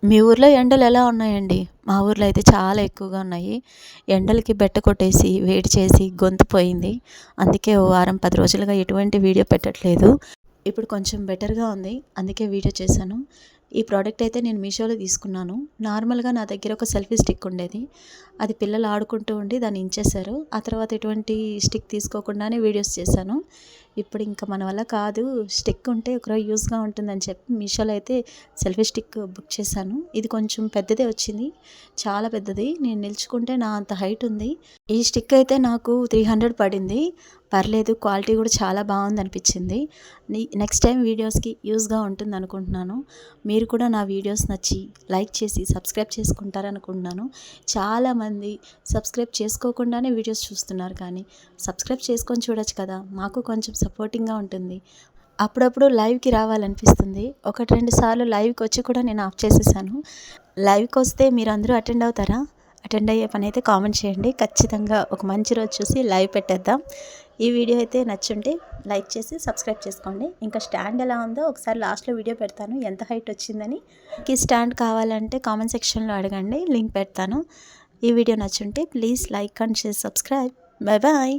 మీ ఊర్లో ఎండలు ఎలా ఉన్నాయండి? మా ఊర్లో అయితే చాలా ఎక్కువగా ఉన్నాయి. ఎండలకి బెట్ట కొట్టేసి, వేడి చేసి గొంతు పోయింది. అందుకే ఓ వారం, 10 రోజులుగా ఎటువంటి వీడియో పెట్టట్లేదు. ఇప్పుడు కొంచెం బెటర్‌గా ఉంది. అందుకే వీడియో చేశాను. ఈ ప్రోడక్ట్ అయితే నేను మీషోలో తీసుకున్నాను. నార్మల్‌గా నా దగ్గర ఒక సెల్ఫీ స్టిక్ ఉండేది. అది పిల్లలు ఆడుకుంటూ ఉండి దాన్ని ఇంచేశారు. ఆ తర్వాత ఎటువంటి స్టిక్ తీసుకోకుండానే వీడియోస్ చేశాను. ఇప్పుడు ఇంకా మన వల్ల కాదు, స్టిక్ ఉంటే ఒకరోజు యూజ్‌గా ఉంటుందని చెప్పి మీషోలో అయితే సెల్ఫీ స్టిక్ బుక్ చేశాను. ఇది కొంచెం పెద్దదే వచ్చింది. చాలా పెద్దది. నేను నిల్చుకుంటే నా అంత హైట్ ఉంది. ఈ స్టిక్ అయితే నాకు 300 పడింది. పర్లేదు, క్వాలిటీ కూడా చాలా బాగుందనిపించింది. నెక్స్ట్ టైం వీడియోస్‌కి యూజ్‌గా ఉంటుందనుకుంటున్నాను. మీరు కూడా నా వీడియోస్ నచ్చి లైక్ చేసి సబ్స్క్రైబ్ చేసుకుంటారనుకుంటున్నాను. చాలామంది సబ్స్క్రైబ్ చేసుకోకుండానే వీడియోస్ చూస్తున్నారు, కానీ సబ్స్క్రైబ్ చేసుకొని చూడొచ్చు కదా, మాకు కొంచెం సపోర్టింగ్‌గా ఉంటుంది. అప్పుడప్పుడు లైవ్‌కి రావాలనిపిస్తుంది. 1, 2 సార్లు లైవ్‌కి వచ్చి కూడా నేను ఆఫ్ చేసేసాను. లైవ్‌కి వస్తే మీరందరూ అటెండ్ అవుతారా? అటెండ్ అయ్యే పనైతే కామెంట్ చేయండి. ఖచ్చితంగా ఒక మంచి రోజు చూసి లైవ్ పెట్టేద్దాం. ఈ వీడియో అయితే నచ్చుంటే లైక్ చేసి సబ్స్క్రైబ్ చేసుకోండి. ఇంకా స్టాండ్ ఎలా ఉందో ఒకసారి లాస్ట్‌లో వీడియో పెడతాను, ఎంత హైట్ వచ్చిందని. ఈ స్టాండ్ కావాలంటే కామెంట్ సెక్షన్‌లో అడగండి, లింక్ పెడతాను. ఈ వీడియో నచ్చుంటే please like and share, subscribe. Bye bye.